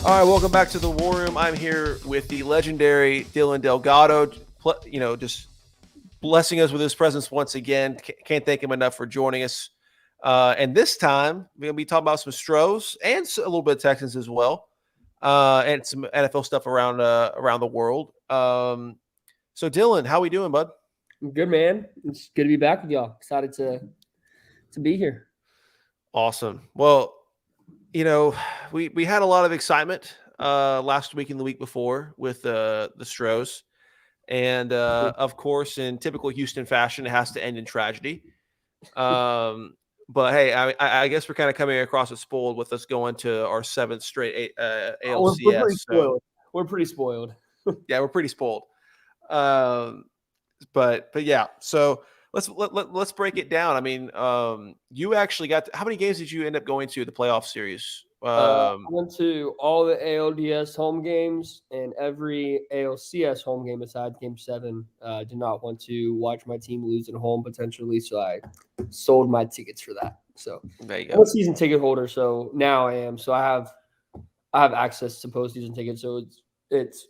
All right, welcome back to the War Room. I'm here with the legendary Dylan Delgatto, just blessing us with his presence once again. Can't thank him enough for joining us. And this time, we're going to be talking about some Astros and a little bit of Texans as well, and some NFL stuff around the world. So, Dylan, how we doing, bud? Good, man. It's good to be back with y'all. Excited to be here. Awesome. Well, we had a lot of excitement last week and the week before with the Astros. And of course, in typical Houston fashion, it has to end in tragedy. But hey, I guess we're kind of coming across as spoiled with us going to our seventh straight ALCS. We're pretty spoiled. We're pretty spoiled. Yeah, we're pretty spoiled. But yeah, so let's break it down. I mean, you actually how many games did you end up going to the playoff series? I went to all the ALDS home games and every ALCS home game besides Game 7. Did not want to watch my team lose at home potentially, so I sold my tickets for that. So there you go. I'm a season ticket holder, so now I am. So I have access to postseason tickets, so it's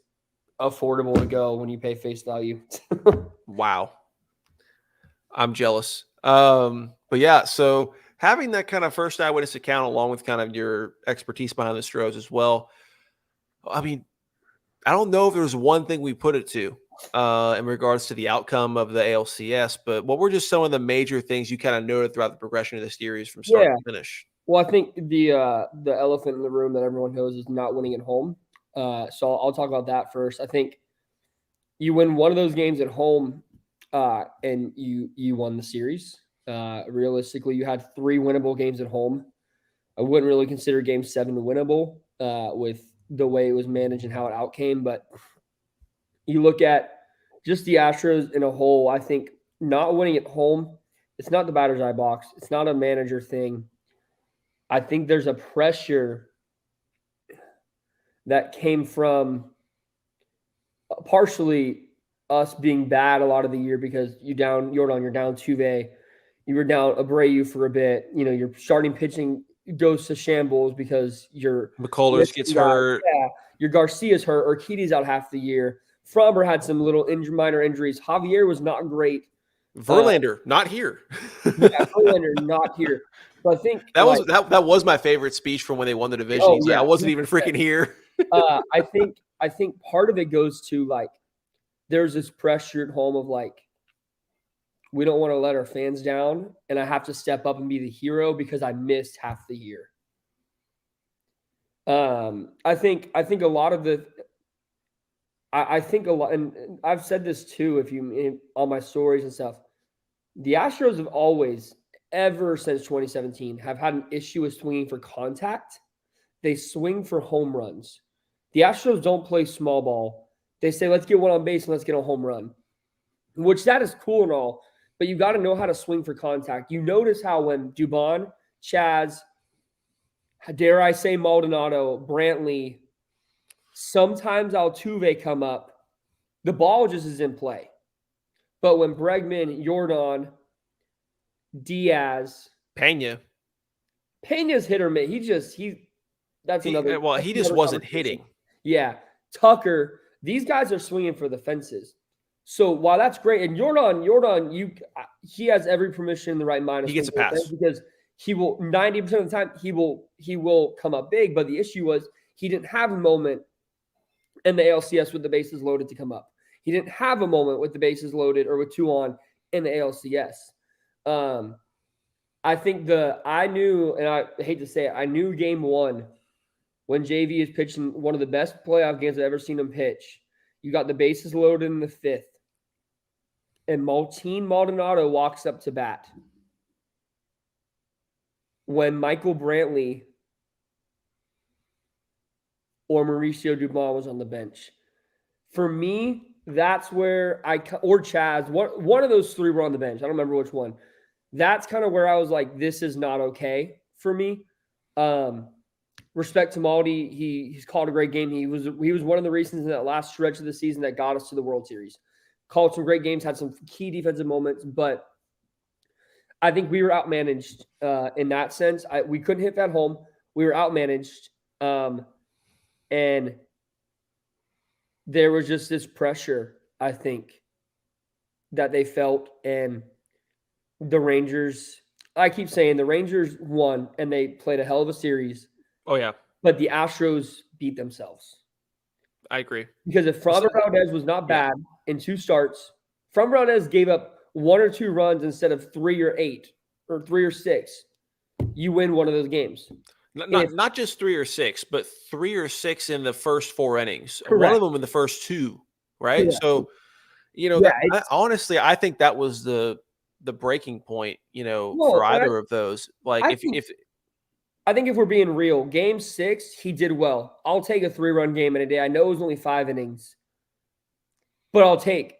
affordable to go when you pay face value. Wow. I'm jealous. But yeah, so having that kind of first eyewitness account along with kind of your expertise behind the Astros as well. I mean, I don't know if there's one thing we put it to in regards to the outcome of the ALCS, but what were just some of the major things you kind of noted throughout the progression of the series from start to finish? Well, I think the elephant in the room that everyone knows is not winning at home. So I'll talk about that first. I think you win one of those games at home, and you won the series. Realistically, you had 3 winnable games at home. I wouldn't really consider Game 7 winnable with the way it was managed and how it outcame. But you look at just the Astros in a whole, I think not winning at home, it's not the batter's eye box. It's not a manager thing. I think there's a pressure that came from partially us being bad a lot of the year because you're down Tuve, you were down Abreu for a bit. You know, your starting pitching goes to shambles because your McCullers gets hurt. Yeah, your Garcia's hurt. Urquidy's out half the year. Frommer had some little minor injuries. Javier was not great. Verlander not here. Yeah, Verlander not here. So I think that was my favorite speech from when they won the division. Oh, He's like, I wasn't even freaking here. I think part of it goes to like there's this pressure at home of like we don't want to let our fans down, and I have to step up and be the hero because I missed half the year. I think a lot of the I think a lot, and I've said this too. If you in all my stories and stuff, the Astros have always, ever since 2017, have had an issue with swinging for contact. They swing for home runs. The Astros don't play small ball. They say, let's get one on base and let's get a home run, which that is cool and all, but you got to know how to swing for contact. You notice how when Dubon, Chaz, dare I say Maldonado, Brantley, sometimes Altuve come up, the ball just is in play. But when Bregman, Jordan, Diaz, Peña's hit or miss. He just wasn't hitting. Yeah. Tucker, these guys are swinging for the fences. So while that's great, and Jordan, he has every permission in the right mind. He gets a pass because he will 90% of the time he will come up big. But the issue was he didn't have a moment in the ALCS with the bases loaded to come up. He didn't have a moment with the bases loaded or with 2 on in the ALCS. I think I knew, and I hate to say it, I knew Game 1 when JV is pitching one of the best playoff games I've ever seen him pitch. You got the bases loaded in the 5th, and Martin Maldonado walks up to bat when Michael Brantley or Mauricio Dubon was on the bench. For me, that's where or Chaz, one of those 3 were on the bench. I don't remember which one. That's kind of where I was like, this is not okay for me. Respect to Maldi. He's called a great game. He was one of the reasons in that last stretch of the season that got us to the World Series. Called some great games, had some key defensive moments, but I think we were outmanaged in that sense. We couldn't hit that home. We were outmanaged. And there was just this pressure, I think, that they felt. And the Rangers, I keep saying the Rangers won and they played a hell of a series, Oh yeah, but the Astros beat themselves. I agree. Because if Framber Valdez was not Yeah. bad in 2 starts, Framber Valdez gave up 1 or 2 runs instead of 3 or 8 or 3 or 6, you win one of those games. Not just 3 or 6, but 3 or 6 in the first 4 innings. One Correct. of them in the first 2, right? Correct. So, honestly, I think that was the breaking point, for either of those. Like I think if we're being real, game 6, he did well. I'll take a 3-run game in a day. I know it was only 5 innings, but I'll take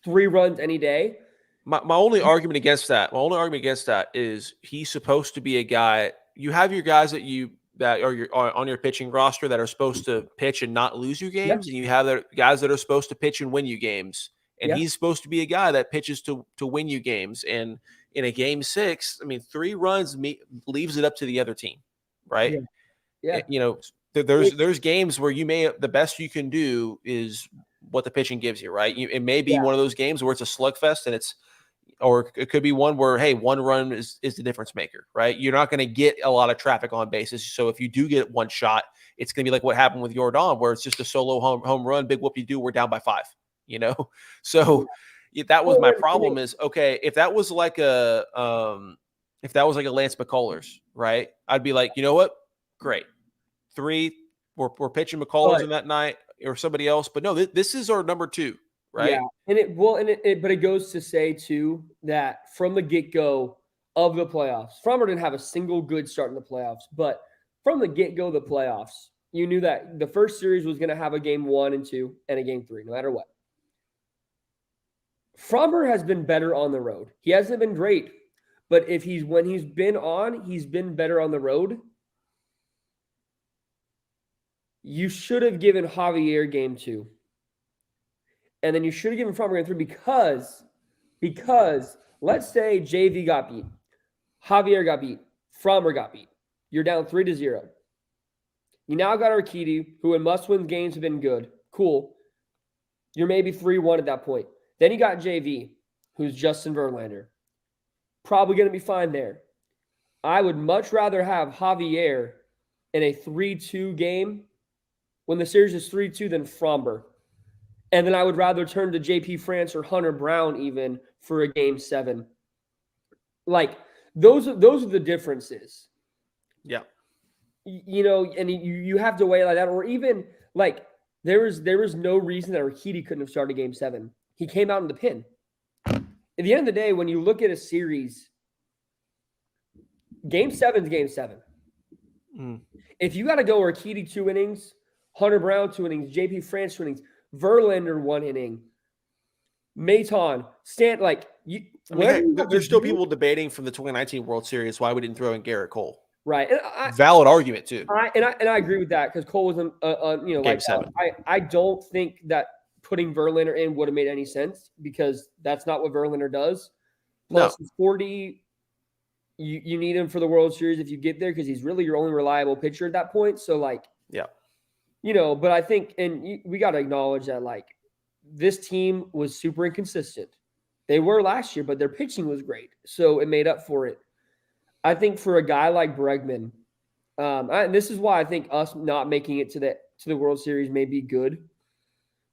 3 runs any day. My only argument against that is he's supposed to be a guy. You have your guys that are on your pitching roster that are supposed to pitch and not lose you games, and you have the guys that are supposed to pitch and win you games. And he's supposed to be a guy that pitches to win you games. And in a game 6, I mean, 3 runs leaves it up to the other team, right? Yeah. There's games where the best you can do is what the pitching gives you, right? It may be one of those games where it's a slugfest and or it could be one where, hey, 1 run is the difference maker, right? You're not going to get a lot of traffic on bases. So if you do get 1 shot, it's going to be like what happened with Jordan, where it's just a solo home run, big whoop-de-doo, we're down by 5, So that was my problem is, okay, if that was like a Lance McCullers, right? I'd be like, you know what? Great. 3, we're pitching McCullers in that night or somebody else. But no, this is our number 2. Right. Yeah. But it goes to say too that from the get-go of the playoffs, Frommer didn't have a single good start in the playoffs, but from the get-go of the playoffs, you knew that the first series was going to have a game 1 and 2 and a game 3, no matter what. Frommer has been better on the road. He hasn't been great, but when he's been on, he's been better on the road. You should have given Javier game 2. And then you should have given Frommer game 3 because let's say JV got beat, Javier got beat, Frommer got beat. You're down 3-0. You now got Urquidy, who in must-win games have been good. Cool. You're maybe 3-1 at that point. Then you got JV, who's Justin Verlander. Probably going to be fine there. I would much rather have Javier in a 3-2 game when the series is 3-2 than Fromber. And then I would rather turn to JP France or Hunter Brown even for a game 7. Like those are the differences. Yeah. And you have to weigh like that, or even like there was no reason that Urquidy couldn't have started game 7. He came out in the pin. At the end of the day, when you look at a series, game 7 is game 7. If you got to go Urquidy 2 innings, Hunter Brown 2 innings, JP France 2 innings, Verlander 1 inning, Maton, there's still people debating from the 2019 World Series why we didn't throw in Garrett Cole. Right, and valid argument too. I agree with that because Cole was Game 7. I don't think that putting Verlander in would have made any sense because that's not what Verlander does. Plus, he's 40. You need him for the World Series if you get there because he's really your only reliable pitcher at that point. So but I think, and we got to acknowledge that, this team was super inconsistent. They were last year, but their pitching was great. So it made up for it. I think for a guy like Bregman, and this is why I think us not making it to the World Series may be good.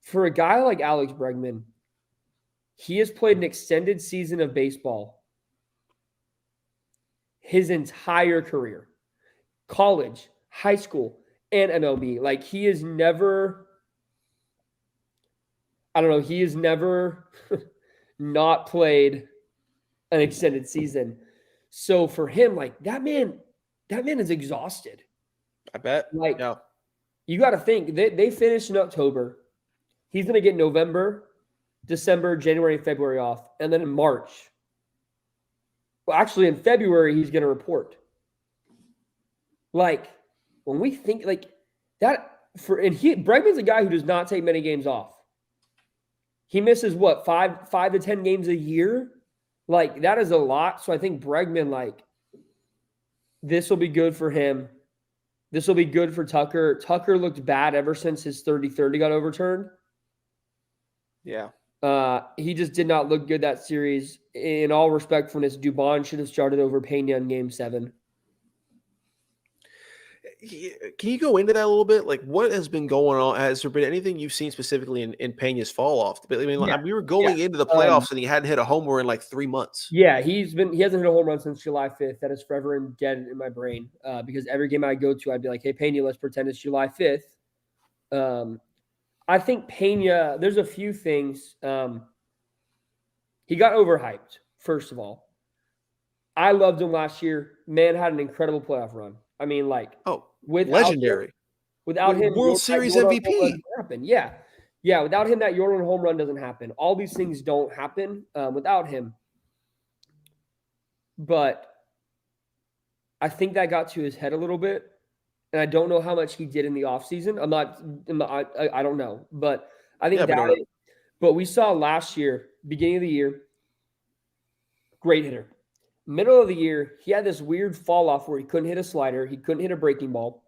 For a guy like Alex Bregman, he has played an extended season of baseball his entire career. College, high school, and MLB. He is never not played an extended season. So for him, that man is exhausted. I bet. You got to think they finished in October. He's going to get November, December, January, and February off. And then in March, well, actually in February, he's going to report. When we think Bregman's a guy who does not take many games off. He misses what, 5 to 10 games a year? That is a lot. So I think Bregman, this will be good for him. This will be good for Tucker. Tucker looked bad ever since his 30-30 got overturned. Yeah. He just did not look good that series. In all respectfulness, Dubon should have started over Pena in Game 7. Can you go into that a little bit? Like, what has been going on? Has there been anything you've seen specifically in Pena's fall off? I mean, Yeah, we were going into the playoffs and he hadn't hit a homer in like 3 months. Yeah, he hasn't hit a home run since July 5th. That is forever and dead in my brain. Because every game I go to, I'd be like, hey, Pena, let's pretend it's July 5th. I think Pena, there's a few things. He got overhyped, first of all. I loved him last year. Man had an incredible playoff run. I mean, like, legendary. Without him, World Series MVP. Happen. Yeah. Without him, that Jordan home run doesn't happen. All these things don't happen without him. But I think that got to his head a little bit, and I don't know how much he did in the offseason. I don't know, but I think But we saw last year, beginning of the year, great hitter. Middle of the year, he had this weird fall off where he couldn't hit a slider, he couldn't hit a breaking ball.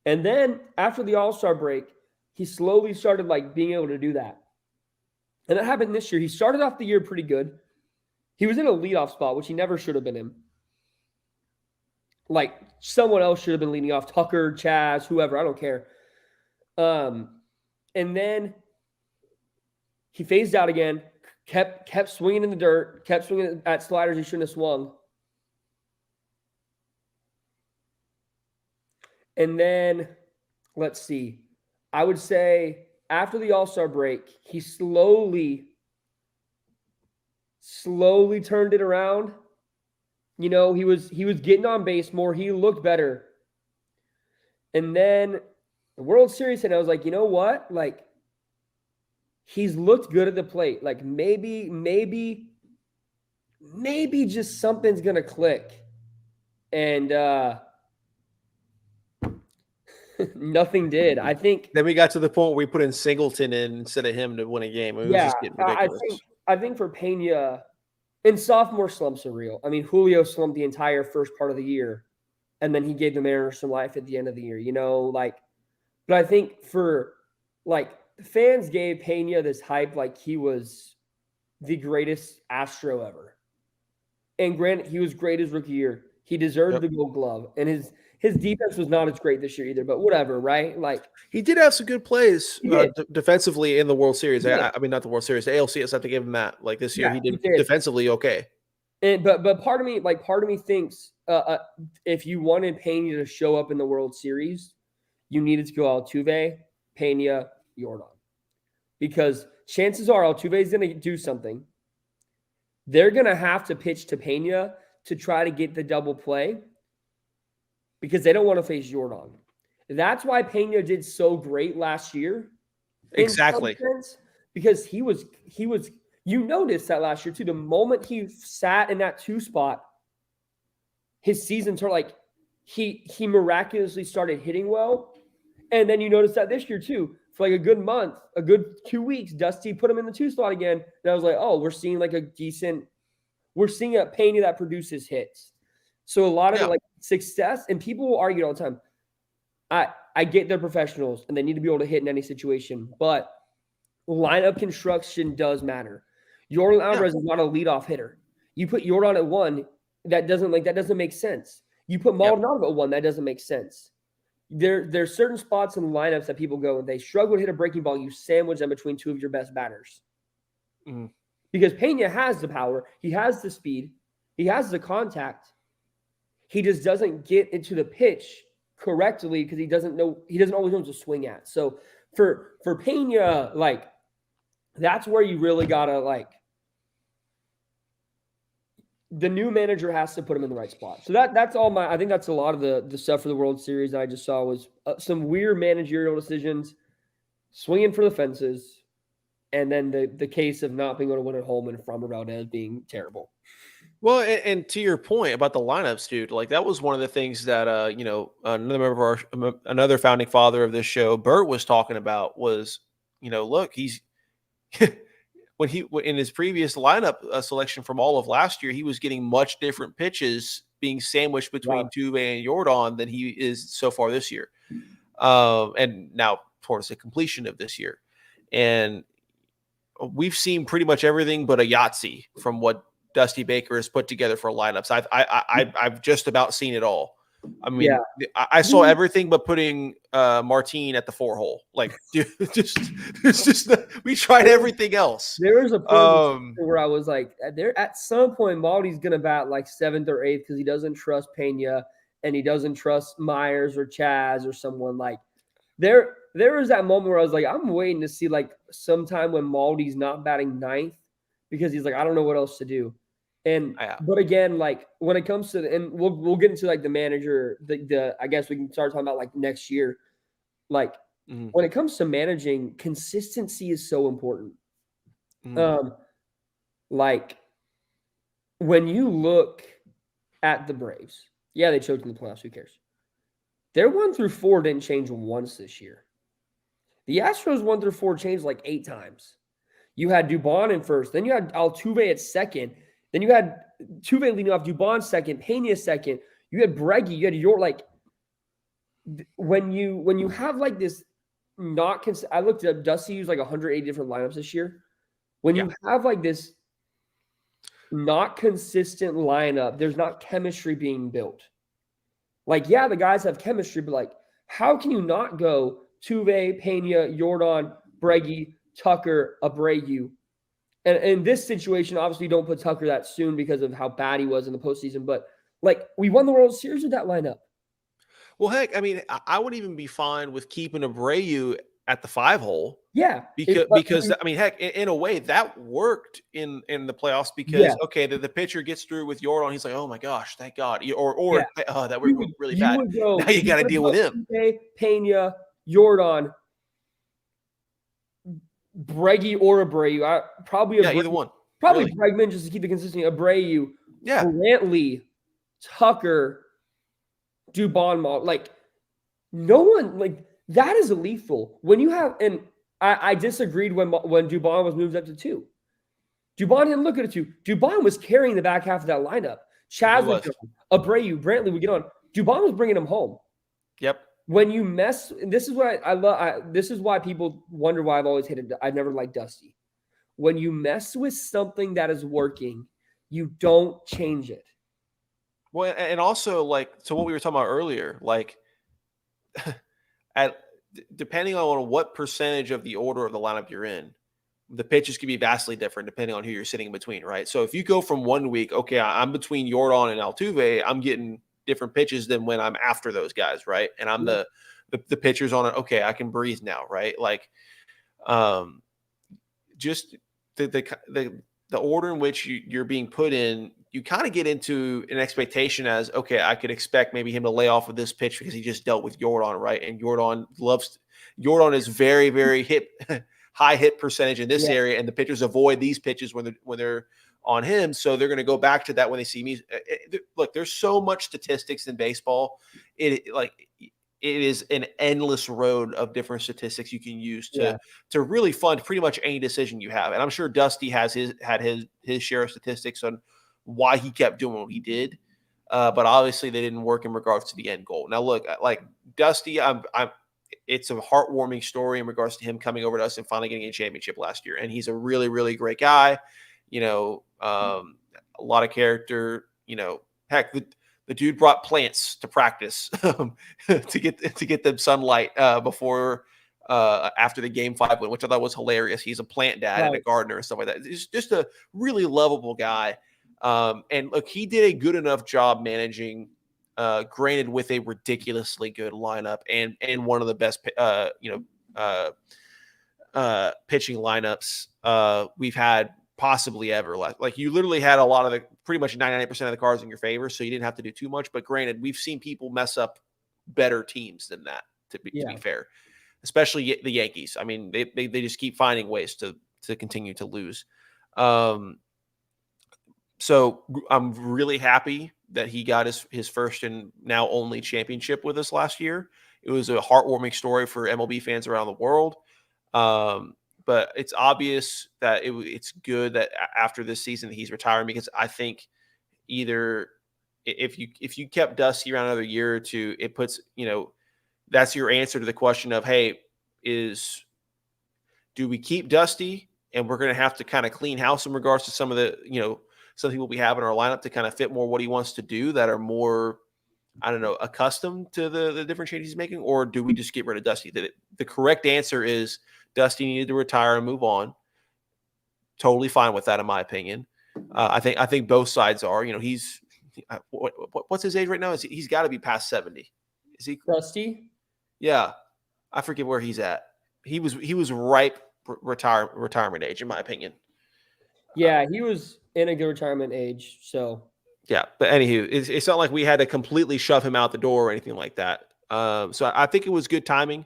And then after the All-Star break, he slowly started like being able to do that. And that happened this year. He started off the year pretty good. He was in a leadoff spot, which he never should have been in. Like someone else should have been leading off, Tucker, Chaz, whoever, I don't care. And then he phased out again, kept swinging in the dirt, kept swinging at sliders he shouldn't have swung. And then, let's see, I would say after the All-Star break, he slowly turned it around. You know, he was getting on base more. He looked better. And then the World Series, and I was like, you know what? Like, he's looked good at the plate. Like, maybe just something's going to click. And nothing did. I think. Then we got to the point where we put in Singleton in instead of him to win a game. It was just getting ridiculous. I think for Pena, and sophomore slumps are real. I mean, Julio slumped the entire first part of the year, and then he gave the Mariners some life at the end of the year. You know, like, but I think for like the fans gave Pena this hype like he was the greatest Astro ever. And granted, he was great his rookie year. He deserved the Gold Glove, and his defense was not as great this year either, but whatever, right? Like he did have some good plays defensively in the World Series. I mean, not the World Series, the ALCS. I have to give him that. Like this year, he did defensively okay. And but part of me thinks if you wanted Pena to show up in the World Series, you needed to go Altuve, Pena, Jordan, because chances are Altuve is going to do something. They're going to have to pitch to Pena to try to get the double play, because they don't want to face Jordan. That's why Pena did so great last year. Exactly. Because he was, you noticed that last year too. The moment he sat in that 2 spot, his season turned like he miraculously started hitting well. And then you notice that this year too, for like a good month, a good 2 weeks, Dusty put him in the 2 spot again. And I was like, oh, we're seeing a Pena that produces hits. So a lot of it, like success, and people will argue all the time. I get they're professionals and they need to be able to hit in any situation, but lineup construction does matter. Jordan Alvarez is not a leadoff hitter. You put Jordan at 1, that doesn't make sense. You put Maldonado at 1, that doesn't make sense. There's certain spots in lineups that people go and they struggle to hit a breaking ball. You sandwich them between 2 of your best batters. Mm. Because Pena has the power, he has the speed, he has the contact. He just doesn't get into the pitch correctly because he doesn't always know what to swing at. So for Pena, like, that's where you really gotta, like, the new manager has to put him in the right spot. So that's all I think that's a lot of the stuff for the World Series that I just saw was some weird managerial decisions, swinging for the fences, and then the case of not being able to win at home and Framber Valdez being terrible. Well, and to your point about the lineups, dude, like that was one of the things that another member of another founding father of this show, Bert, was talking about was, look, he's when he in his previous lineup selection from all of last year, he was getting much different pitches being sandwiched between Wow. Tuve and Jordan than he is so far this year. And now towards the completion of this year. And we've seen pretty much everything but a Yahtzee from what Dusty Baker has put together for lineups. I've just about seen it all. I mean, Yeah. I saw everything but putting Martine at the 4-hole. Like, dude, we tried everything else. There was a point where I was like, there at some point, Maldy's gonna bat like 7th or 8th because he doesn't trust Pena and he doesn't trust Myers or Chaz or someone like. There was that moment where I was like, I'm waiting to see like sometime when Maldy's not batting 9th because he's like, I don't know what else to do. And but again, like when it comes to and we'll get into like the manager, the I guess we can start talking about like next year. Like when it comes to managing, consistency is so important. Like when you look at the Braves, yeah, they choked in the playoffs. Who cares? Their 1 through 4 didn't change once this year. The Astros 1 through 4 changed like 8 times. You had Dubon in first, then you had Altuve at second, then you had Tuve leading off, Dubon second, Pena second. You had Breggy, you had your like. When you have like this not I looked up Dusty used like 180 different lineups this year. When you have like this not consistent lineup, there's not chemistry being built. Like, yeah, the guys have chemistry, but like, how can you not go Tuve, Pena, Jordan, Breggy, Tucker, Abreu? And in this situation, obviously, don't put Tucker that soon because of how bad he was in the postseason. But like, we won the World Series with that lineup. Well, heck, I mean, I would even be fine with keeping Abreu at the 5-hole. Yeah, because I mean, heck, in a way that worked in the playoffs because okay, the pitcher gets through with Jordan, he's like, oh my gosh, thank God, or that worked really bad. Now you got to deal with him. Pena, Jordan, Breggy or Abreu. Probably either one. Probably really. Bregman just to keep the consistency. Abreu, Brantley, Tucker, Dubon, like no one like that is lethal. When you have and I disagreed when Dubon was moved up to 2. Dubon didn't look at a 2. Dubon was carrying the back half of that lineup. Chaz would go, Abreu, Brantley would get on. Dubon was bringing him home. Yep. When you mess, this is what I love. This is why people wonder why I've always hated. I've never liked Dusty. When you mess with something that is working, you don't change it. Well, and also like so what we were talking about earlier, like depending on what percentage of the order of the lineup you're in, the pitches can be vastly different depending on who you're sitting in between, right? So if you go from 1 week, okay, I'm between Jordan and Altuve, I'm getting different pitches than when I'm after those guys, right? And I'm the pitchers on it. Okay, I can breathe now, right? Like, just the order in which you're being put in, you kind of get into an expectation as, okay, I could expect maybe him to lay off with this pitch because he just dealt with Jordan, right? And Jordan is very, very high hit percentage in this area, and the pitchers avoid these pitches when they're on him. So they're going to go back to that when they see me. Look, there's so much statistics in baseball. It is an endless road of different statistics you can use to really fund pretty much any decision you have. And I'm sure Dusty had his share of statistics on why he kept doing what he did. But obviously they didn't work in regards to the end goal. Now look, like Dusty, it's a heartwarming story in regards to him coming over to us and finally getting a championship last year. And he's a really, really great guy. A lot of character, heck, the dude brought plants to practice to get them sunlight before after the Game 5 win, which I thought was hilarious. He's a plant dad and a gardener and stuff like that. He's just a really lovable guy. And look, he did a good enough job managing, granted with a ridiculously good lineup and one of the best, pitching lineups we've had possibly ever. Like you literally had a lot of pretty much 99% of the cards in your favor, so you didn't have to do too much. But granted, we've seen people mess up better teams than that. To be fair, especially the Yankees. I mean, they just keep finding ways to continue to lose. So I'm really happy that he got his first and now only championship with us last year. It was a heartwarming story for MLB fans around the world. but it's obvious that it's good that after this season he's retiring, because I think either if you kept Dusty around another year or two, it puts, that's your answer to the question of, hey, do we keep Dusty, and we're going to have to kind of clean house in regards to some of the, some people we have in our lineup to kind of fit more what he wants to do, that are more, I don't know, accustomed to the different changes he's making, or do we just get rid of Dusty? The correct answer is Dusty needed to retire and move on. Totally fine with that, in my opinion. I think both sides are. He's what's his age right now? He's got to be past 70? Is he Dusty? Yeah, I forget where he's at. He was ripe retirement age, in my opinion. Yeah, he was in a good retirement age. So yeah, but anywho, it's not like we had to completely shove him out the door or anything like that. So I think it was good timing.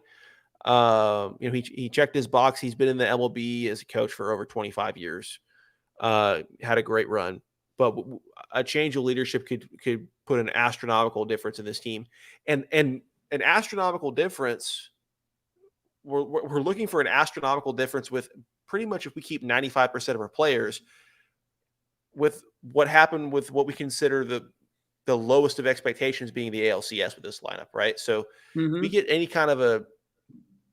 He checked his box. He's been in the MLB as a coach for over 25 years. Had a great run, but a change of leadership could put an astronomical difference in this team, and an astronomical difference. We're looking for an astronomical difference with pretty much, if we keep 95% of our players, with what happened with what we consider the lowest of expectations being the ALCS with this lineup, right? So we get any kind of a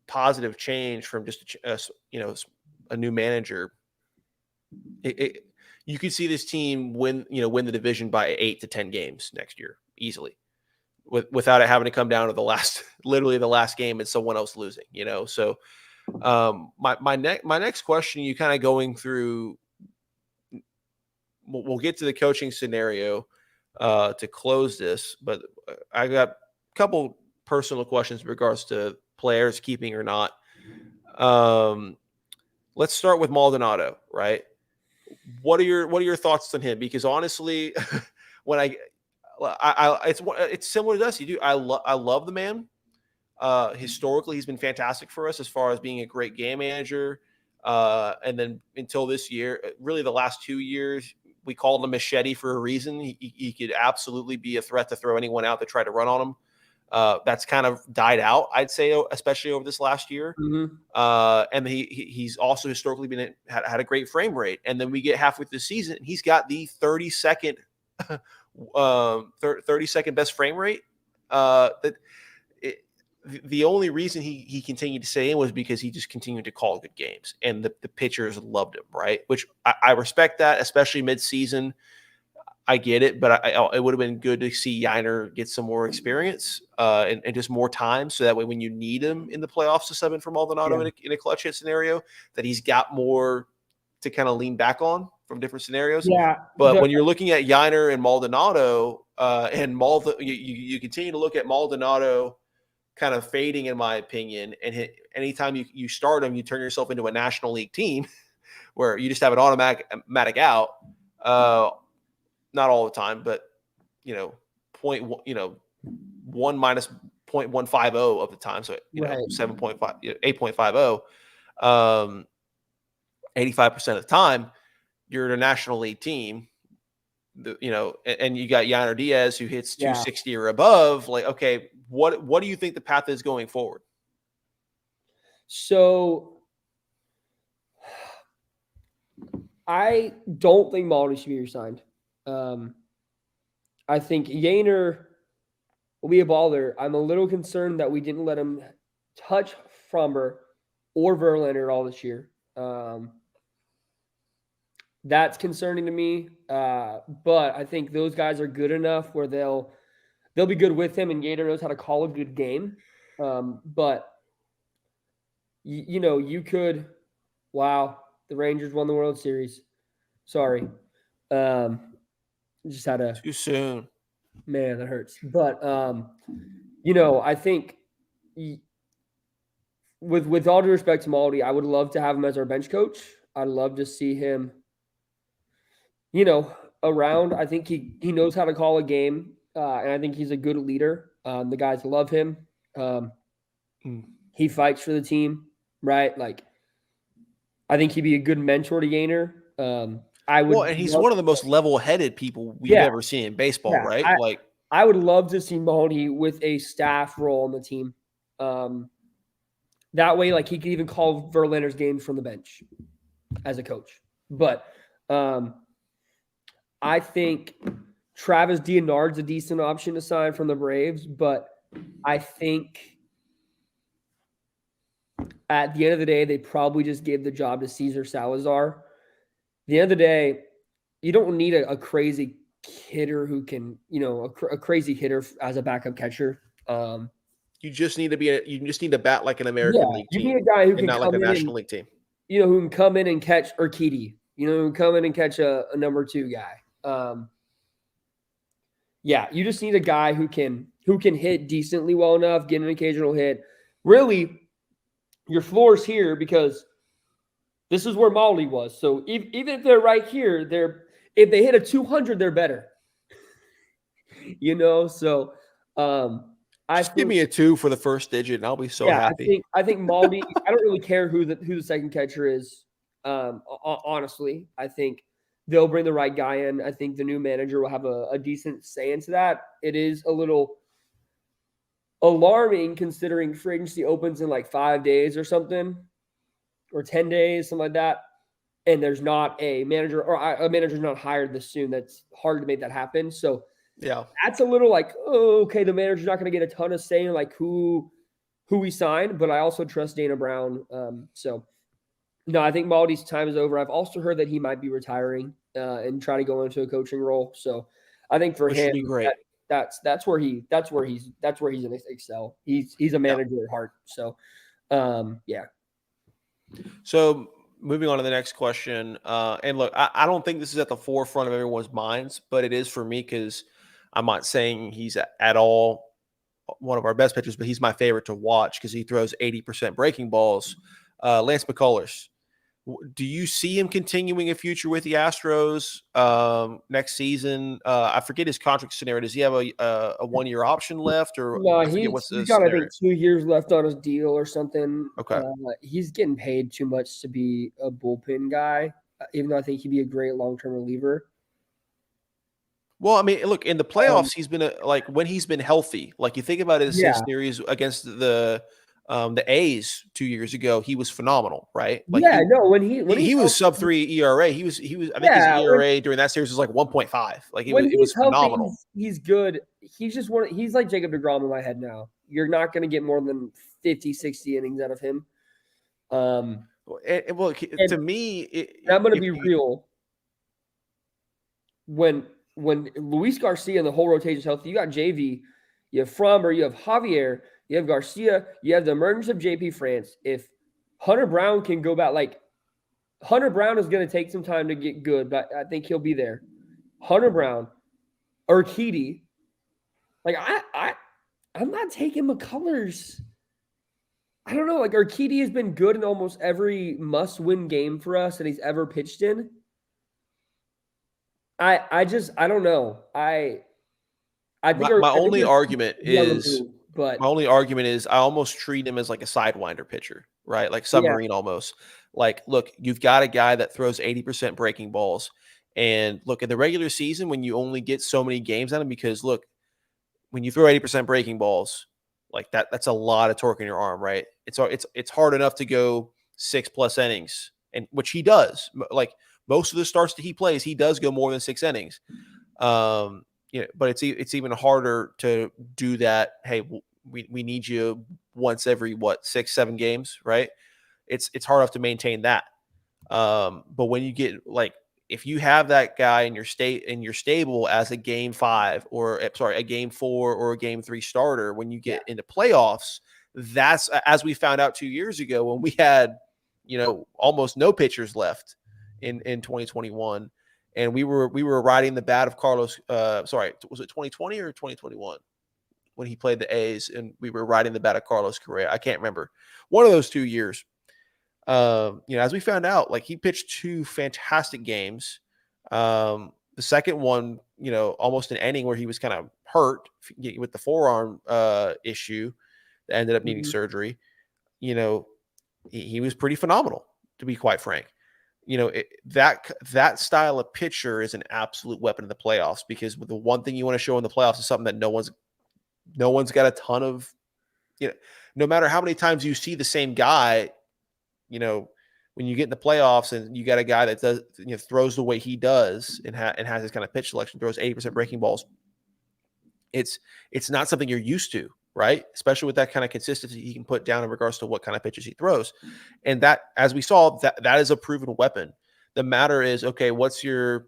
positive change from just a new manager. You could see this team win the division by 8 to 10 games next year easily, without it having to come down to literally the last game and someone else losing. So my next question, you kind of going through. We'll get to the coaching scenario to close this, but I got a couple personal questions in regards to players keeping or not. Let's start with Maldonado, right? What are your thoughts on him? Because honestly, when it's similar to us. I love the man. Historically, he's been fantastic for us as far as being a great game manager. And then until this year, really the last 2 years, we called him Machete for a reason. He could absolutely be a threat to throw anyone out that tried to run on him. That's kind of died out, I'd say, especially over this last year. And he's also historically had a great frame rate. And then we get halfway through the season, and he's got the 32nd best frame rate. The only reason he continued to stay in was because he just continued to call good games, and the pitchers loved him, right? Which I respect that, especially mid-season. I get it, but it would have been good to see Yiner get some more experience and just more time, so that way when you need him in the playoffs to sub in for Maldonado in a clutch hit scenario, that he's got more to kind of lean back on from different scenarios. Yeah, but when you're looking at Yiner and Maldonado, you continue to look at Maldonado kind of fading, in my opinion. And anytime you start them, you turn yourself into a National League team where you just have an automatic out. Not all the time, but 1 minus 0.150 of the time. So 7.5, 8.50. 85% of the time, you're in a National League team. And you got Yiner Diaz who hits 260 or above. Like, okay, what do you think the path is going forward? So I don't think Maldi should be resigned. I think Yainer will be a baller. I'm a little concerned that we didn't let him touch Fromber or Verlander all this year. That's concerning to me. But I think those guys are good enough where they'll be good with him, and Yainer knows how to call a good game. But you could. Wow, the Rangers won the World Series. Sorry. Just had too soon. Man, that hurts. But I think with all due respect to Maldi, I would love to have him as our bench coach. I'd love to see him, around. I think he knows how to call a game, and I think he's a good leader. The guys love him. He fights for the team, right? Like, I think he'd be a good mentor to Yainer. And he's one of the most level-headed people we've ever seen in baseball, right? I would love to see Maldi with a staff role on the team. That way, like he could even call Verlander's games from the bench as a coach. But I think Travis D'Anard's a decent option to sign from the Braves, but I think at the end of the day, they probably just gave the job to Cesar Salazar. At the end of the day, you don't need a crazy hitter who can, a crazy hitter as a backup catcher. You just need to bat like an Yeah, American League you team need a guy who and can not like come a in National and League team. who can come in and catch Urquidy, who can come in and catch a number 2 guy. Yeah, you just need a guy who can hit decently well enough, get an occasional hit. Really, your floor's here because this is where Molly was. So even if they're right here, if they hit a 200, they're better. So I Just give think me a 2 for the first digit, and I'll be so yeah, happy. I think Maldi. I don't really care who the second catcher is. Honestly, I think they'll bring the right guy in. I think the new manager will have a decent say into that. It is a little alarming considering free agency opens in like 5 days or something, or 10 days, something like that. And there's not a manager, or a manager's not hired this soon. That's hard to make that happen. So Yeah. that's a little like, oh, okay, the manager's not going to get a ton of say in like who we sign, but I also trust Dana Brown. So no, I think Maldi's time is over. I've also heard that he might be retiring and try to go into a coaching role. So I think for Which would him, be great. that's where he's going to excel. He's a manager at heart. So yeah. So moving on to the next question. And look, I don't think this is at the forefront of everyone's minds, but it is for me because I'm not saying he's at all one of our best pitchers, but he's my favorite to watch because he throws 80% breaking balls. Lance McCullers. Do you see him continuing a future with the Astros next season? I forget his contract scenario. Does he have a 1-year option left, or No, I forget what's the he's got I scenario? think 2 years left on his deal or something. Okay. He's getting paid too much to be a bullpen guy, even though I think he'd be a great long-term reliever. Well, I mean, look, in the playoffs, he's been when he's been healthy. Like you think about his Yeah, series against the A's 2 years ago, he was phenomenal, right? Like yeah, no, when he he's was healthy, sub-3 ERA. He was I think his yeah, ERA during that series was like 1.5. Like when it was he's healthy, phenomenal. he's good. He's like Jacob deGrom in my head now. You're not going to get more than 50, 60 innings out of him. Well, And to me, I'm going to be real. When Luis Garcia and the whole rotation is healthy, you got JV, you have Fromber, you have Javier, you have Garcia, you have the emergence of JP France. If Hunter Brown can go back, like Hunter Brown is going to take some time to get good, but I think he'll be there. Hunter Brown, Urquidy, like I'm not taking McCullers. I don't know. Like Urquidy has been good in almost every must-win game for us that he's ever pitched in. I don't know. I think my only argument is move, but my only argument is I almost treat him as like a sidewinder pitcher, right? Like yeah, submarine almost. Like, look, you've got a guy that throws 80% breaking balls. And look, in the regular season, when you only get so many games on him, because look, when you throw 80% breaking balls, like that's a lot of torque in your arm, right? It's hard enough to go 6+ innings, and which he does. Like most of the starts that he plays, he does go more than 6 innings. But it's even harder to do that. Hey, we need you once every 6-7 games, right? It's hard enough to maintain that. But when you get like if you have that guy in your stable as a game 5 or a game 4 or a game 3 starter, when you get into playoffs, that's as we found out 2 years ago when we had almost no pitchers left in 2021. And we were riding the bat of Carlos. Sorry, was it 2020 or 2021 when he played the A's? And we were riding the bat of Carlos Correa. I can't remember. One of those 2 years. As we found out, like he pitched 2 fantastic games. The second one, almost an inning where he was kind of hurt with the forearm issue that ended up needing surgery. He was pretty phenomenal, to be quite frank. That style of pitcher is an absolute weapon in the playoffs because the one thing you want to show in the playoffs is something that no one's got a ton of no matter how many times you see the same guy, when you get in the playoffs and you got a guy that does, throws the way he does and has this kind of pitch selection, throws 80% breaking balls, it's not something you're used to, right? Especially with that kind of consistency he can put down in regards to what kind of pitches he throws. And that, as we saw, that is a proven weapon. The matter is, okay, what's your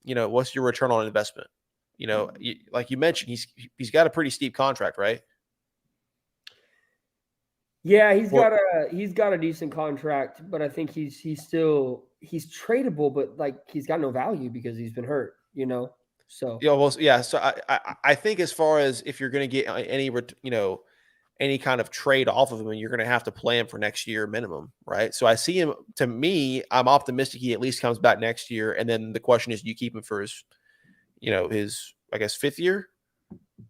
return on investment? Like you mentioned, he's got a pretty steep contract, right? Yeah, he's got a decent contract, but I think he's tradable, but like he's got no value because he's been hurt, So Yeah, well, yeah. So I think as far as if you're going to get any kind of trade off of him, you're going to have to play him for next year minimum, right? So I see him. To me, I'm optimistic he at least comes back next year, and then the question is, do you keep him for his I guess 5th year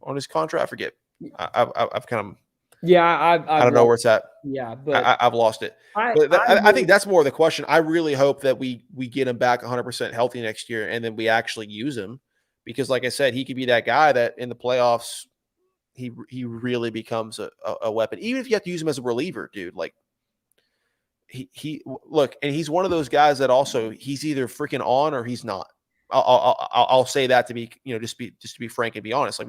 on his contract? I forget. I've kind of I don't know where it's at. Yeah, but I've lost it. But I think that's more the question. I really hope that we get him back 100% healthy next year, and then we actually use him, because, like I said, he could be that guy that in the playoffs he really becomes a weapon. Even if you have to use him as a reliever, dude. Like he look, and he's one of those guys that also he's either freaking on or he's not. I'll say that to be just to be frank and be honest. Like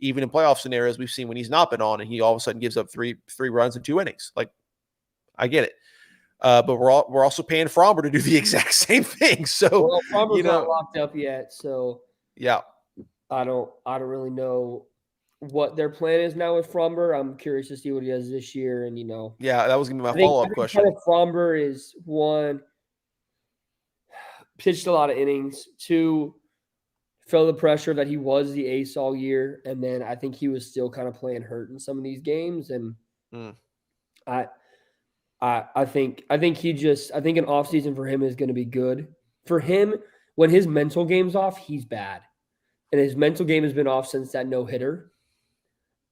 even in playoff scenarios, we've seen when he's not been on and he all of a sudden gives up three runs in 2 innings. Like, I get it, but we're also paying Fromber to do the exact same thing. So Fromber's not locked up yet. So yeah, I don't really know what their plan is now with Fromber. I'm curious to see what he does this year, and yeah, that was gonna be my follow up question. Fromber is one. Pitched a lot of innings. 2, felt the pressure that he was the ace all year, and then I think he was still kind of playing hurt in some of these games. And I think an offseason for him is going to be good. For him, when his mental game's off, he's bad, and his mental game has been off since that no-hitter.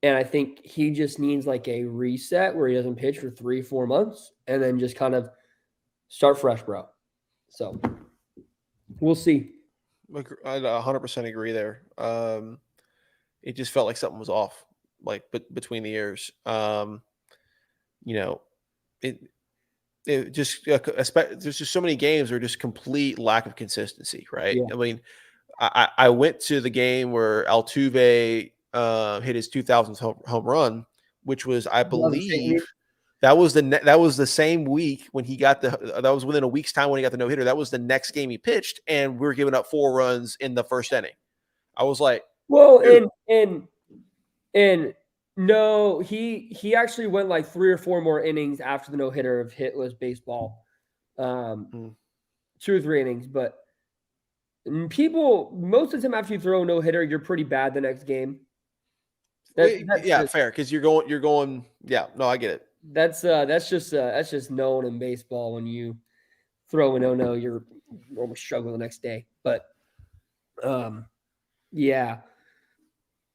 And I think he just needs like a reset where he doesn't pitch for 3-4 months, and then just kind of start fresh, bro. So. We'll see. I 100% agree there. It just felt like something was off, like between the ears. It just there's just so many games where just complete lack of consistency, right? Yeah. I mean, I went to the game where Altuve hit his 2000th home run, which was, I believe, that was the same week when he got that was within a week's time when he got the no-hitter. That was the next game he pitched, and we were giving up 4 runs in the first inning. I was like, well, and no, he actually went like 3 or 4 more innings after the no-hitter of hitless baseball. 2 or 3 innings, but most of the time after you throw a no-hitter, you're pretty bad the next game. Fair, because you're going. Yeah, no, I get it. That's just known in baseball. When you throw a no, you're almost struggling the next day. But yeah,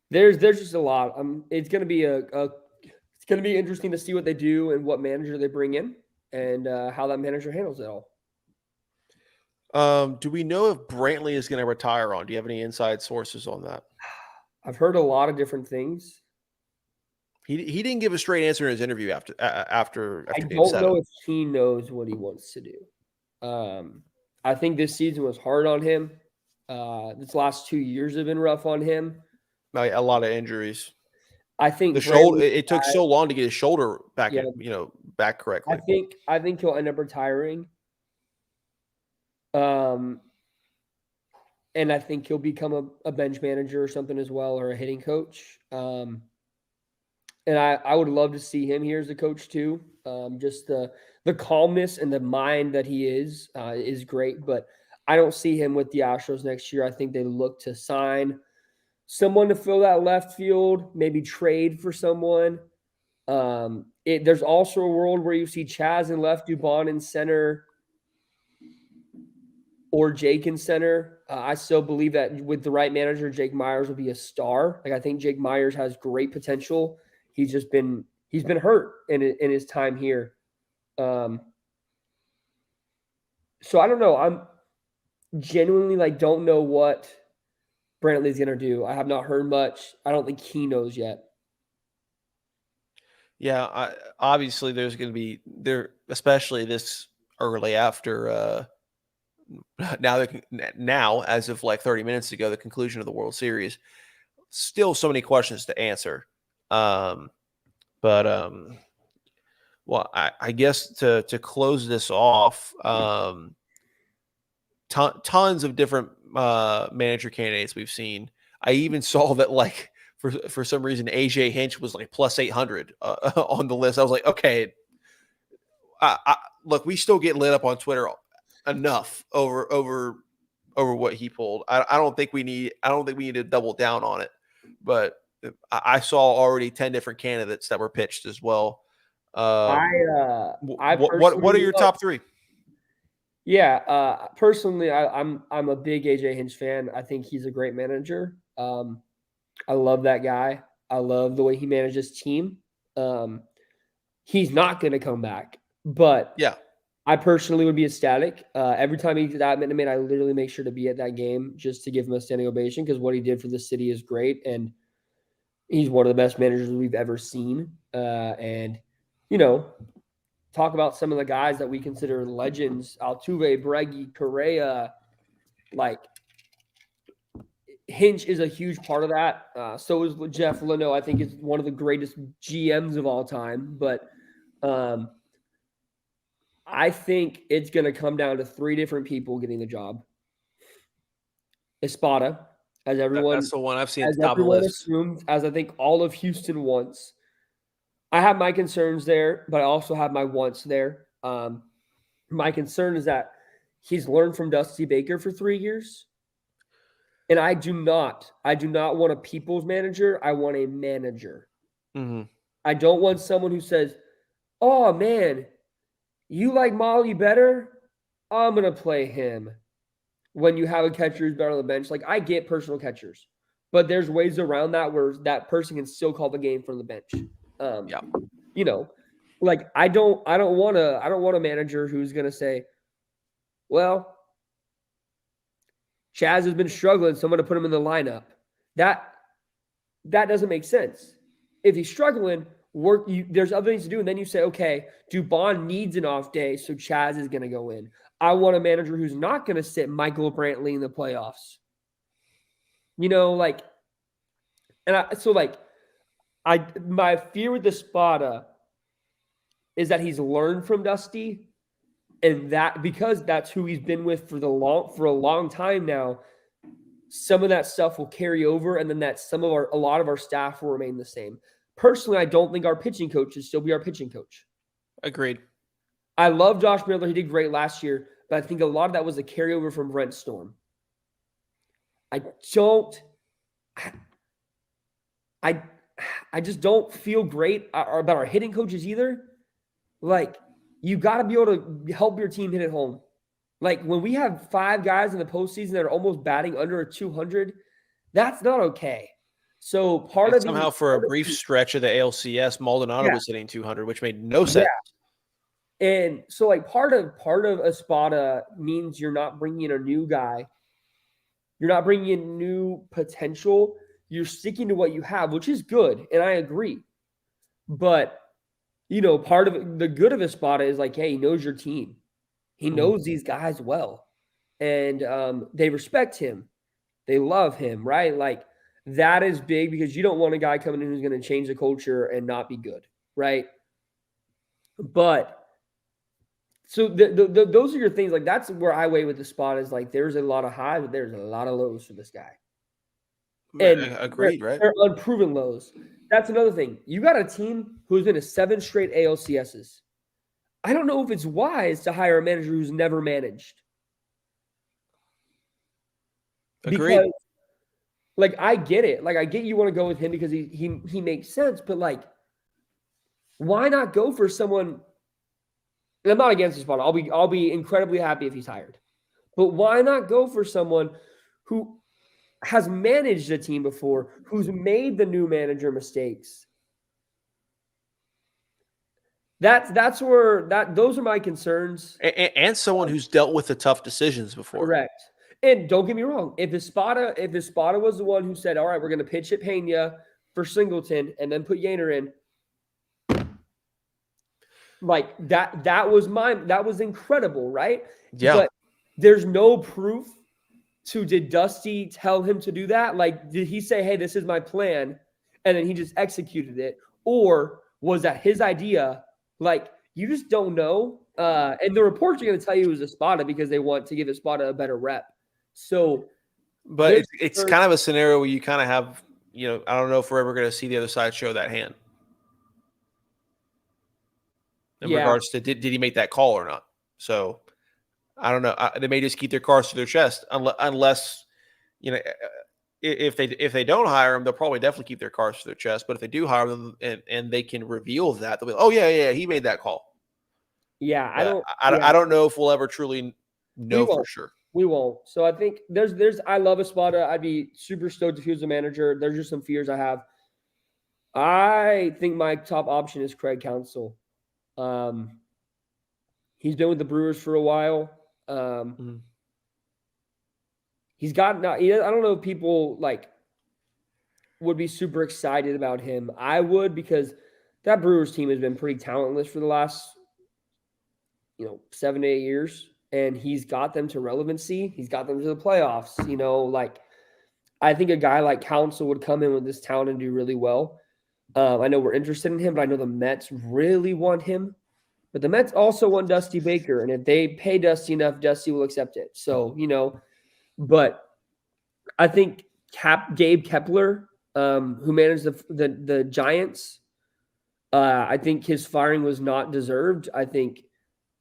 there's just a lot. It's gonna be it's gonna be interesting to see what they do and what manager they bring in and how that manager handles it all. Do we know if Brantley is going to retire on? Do you have any inside sources on that? I've heard a lot of different things. He didn't give a straight answer in his interview after I don't know if he knows what he wants to do. I think this season was hard on him. This last 2 years have been rough on him. A lot of injuries. I think the shoulder. It took so long to get his shoulder back. Back correctly. I think he'll end up retiring. And I think he'll become a bench manager or something as well, or a hitting coach. And I would love to see him here as a coach too. Just the calmness and the mind that he is great. But I don't see him with the Astros next year. I think they look to sign someone to fill that left field, maybe trade for someone. There's also a world where you see Chaz in left, Dubon in center, or Jake in center. I still believe that with the right manager, Jake Myers will be a star. Like, I think Jake Myers has great potential. He's been hurt in his time here. So I don't know. I'm genuinely don't know what Brantley's going to do. I have not heard much. I don't think he knows yet. Yeah, obviously there's going to be there, especially this early after now as of like 30 minutes ago, the conclusion of the World Series. Still, so many questions to answer. Um, but well, I guess to close this off, tons of different manager candidates we've seen. I even saw that like for some reason AJ Hinch was like plus 800 on the list. I was like, okay, look, we still get lit up on Twitter enough over what he pulled. I don't think we need to double down on it. But I saw already 10 different candidates that were pitched as well. I What are personally your top three? Yeah, personally, I'm a big AJ Hinch fan. I think he's a great manager. I love that guy. I love the way he managed his team. He's not going to come back, but Yeah, I personally would be ecstatic. Every time he did that Minute Maid, I literally make sure to be at that game just to give him a standing ovation because what he did for the city is great, and he's one of the best managers we've ever seen. And you know, talk about some of the guys that we consider legends: Altuve, Breggy, Correa. Like Hinch is a huge part of that. So is Jeff Leno. I think is one of the greatest GMs of all time. But I think it's going to come down to three different people getting the job. Espada, as everyone, that's the one I've seen at as the top of the everyone list. assumes, as I think all of Houston wants. I have my concerns there, but I also have my wants there. My concern is that he's learned from Dusty Baker for 3 years. And I do not want a people's manager. I want a manager. Mm-hmm. I don't want someone who says, oh, man, you like Molly better? I'm going to play him. When you have a catcher who's better on the bench. Like, I get personal catchers. But there's ways around that where that person can still call the game from the bench. Yeah. You know, like I don't want a manager who's going to say, well, Chaz has been struggling, so I'm going to put him in the lineup. That doesn't make sense. If he's struggling, there's other things to do, and then you say, okay, Dubon needs an off day, so Chaz is going to go in. I want a manager who's not going to sit Michael Brantley in the playoffs. You know, like, my fear with the Spada is that he's learned from Dusty, and that because that's who he's been with for a long time now, some of that stuff will carry over, and then a lot of our staff will remain the same. Personally, I don't think our pitching coach should still be our pitching coach. Agreed. I love Josh Miller. He did great last year, but I think a lot of that was a carryover from Brent Storm. I just don't feel great about our hitting coaches either. Like, you got to be able to help your team hit it home. Like, when we have 5 guys in the postseason that are almost batting under a 200, that's not okay. So somehow for a brief stretch of the ALCS, Maldonado was hitting 200, which made no sense. Yeah. And so, like, part of Espada means you're not bringing in a new guy. You're not bringing in new potential. You're sticking to what you have, which is good, and I agree. But, you know, part of the good of Espada is like, hey, he knows your team. He knows these guys well. And they respect him. They love him, right? Like, that is big because you don't want a guy coming in who's going to change the culture and not be good, right? But so those are your things. Like, that's where I weigh with the spot is like there's a lot of highs, but there's a lot of lows for this guy. And agreed, right? They're unproven lows. That's another thing. You got a team who's been to 7 straight ALCSs. I don't know if it's wise to hire a manager who's never managed. Agreed. Because, like, I get it. Like, I get you want to go with him because he makes sense. But, like, why not go for someone? And I'm not against the spot. I'll be incredibly happy if he's hired. But why not go for someone who has managed a team before, who's made the new manager mistakes? That's where those are my concerns. And someone who's dealt with the tough decisions before. Correct. And don't get me wrong. If Espada was the one who said, all right, we're going to pitch at Pena for Singleton and then put Yainer in, Like that was incredible, right? Yeah. But there's no proof did Dusty tell him to do that? Like, did he say, hey, this is my plan, and then he just executed it? Or was that his idea? Like, you just don't know. And the reports are going to tell you it was Espada because they want to give Espada a better rep. So, but it's kind of a scenario where you kind of have, I don't know if we're ever going to see the other side show that hand in regards to did he make that call or not. So I don't know. They may just keep their cards to their chest unless if they don't hire him, they'll probably definitely keep their cards to their chest. But if they do hire them and they can reveal that, they'll be, oh yeah, he made that call. Yeah, I don't know if we'll ever truly know for sure. We won't. So I think I love Espada. I'd be super stoked if he was a manager. There's just some fears I have. I think my top option is Craig Counsell. He's been with the Brewers for a while. He's got I don't know if people would be super excited about him. I would, because that Brewers team has been pretty talentless for the last 7 to 8 years, and he's got them to relevancy. He's got them to the playoffs. I think a guy like Counsell would come in with this talent and do really well. I know we're interested in him, but I know the Mets really want him. But the Mets also want Dusty Baker, and if they pay Dusty enough, Dusty will accept it. So, but I think Gabe Kepler, who managed the Giants, I think his firing was not deserved. I think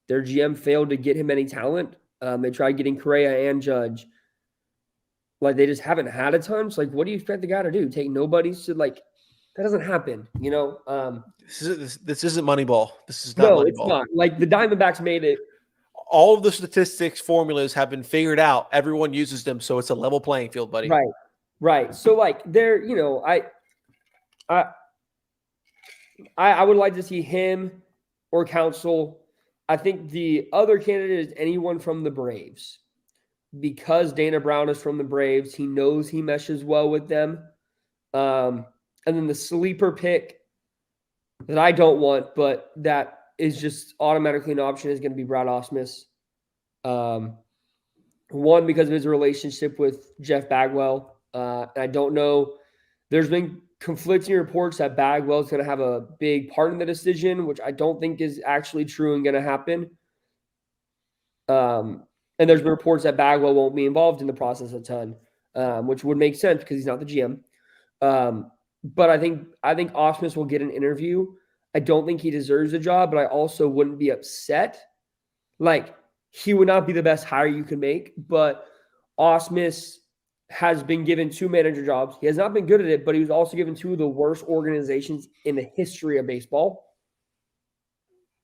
their GM failed to get him any talent. They tried getting Correa and Judge. They just haven't had a ton. So, what do you expect the guy to do? Take nobodies to that doesn't happen, This isn't Moneyball. This is not Moneyball. It's not. The Diamondbacks made it. All of the statistics formulas have been figured out. Everyone uses them, so it's a level playing field, buddy. Right. So I would like to see him or Counsell. I think the other candidate is anyone from the Braves, because Dana Brown is from the Braves. He knows he meshes well with them. And then the sleeper pick that I don't want, but that is just automatically an option, is going to be Brad Ausmus. One, because of his relationship with Jeff Bagwell. I don't know. There's been conflicting reports that Bagwell is going to have a big part in the decision, which I don't think is actually true and going to happen. And there's been reports that Bagwell won't be involved in the process a ton, which would make sense because he's not the GM. But I think Ausmus will get an interview. I don't think he deserves the job, but I also wouldn't be upset. He would not be the best hire you can make, but Ausmus has been given 2 manager jobs. He has not been good at it, but he was also given 2 of the worst organizations in the history of baseball.